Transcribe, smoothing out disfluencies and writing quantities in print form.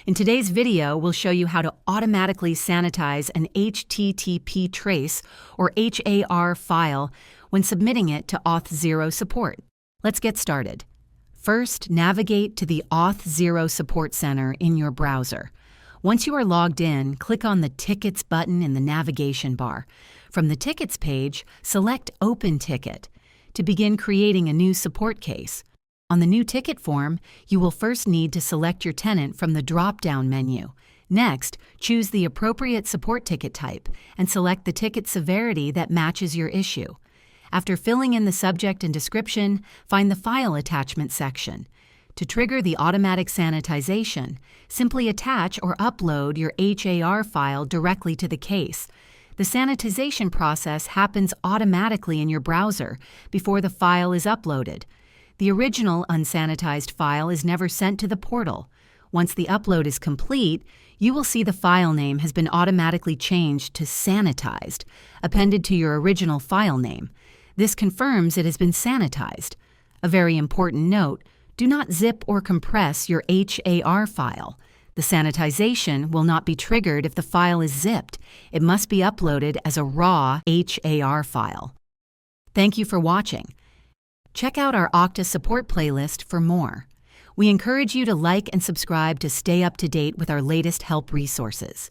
In today's video, we'll show you how to automatically sanitize an HTTP trace or HAR file when submitting it to Auth0 Support. Let's get started. First, navigate to the Auth0 Support Center in your browser. Once you are logged in, click on the Tickets button in the navigation bar. From the Tickets page, select Open Ticket to begin creating a new support case. On the new ticket form, you will first need to select your tenant from the drop-down menu. Next, choose the appropriate support ticket type and select the ticket severity that matches your issue. After filling in the subject and description, find the File Attachment section. To trigger the automatic sanitization, simply attach or upload your HAR file directly to the case. The sanitization process happens automatically in your browser before the file is uploaded. The original unsanitized file is never sent to the portal. Once the upload is complete, you will see the file name has been automatically changed to Sanitized, appended to your original file name. This confirms it has been sanitized. A very important note, do not zip or compress your HAR file. The sanitization will not be triggered if the file is zipped. It must be uploaded as a raw HAR file. Thank you for watching. Check out our Okta support playlist for more. We encourage you to like and subscribe to stay up to date with our latest help resources.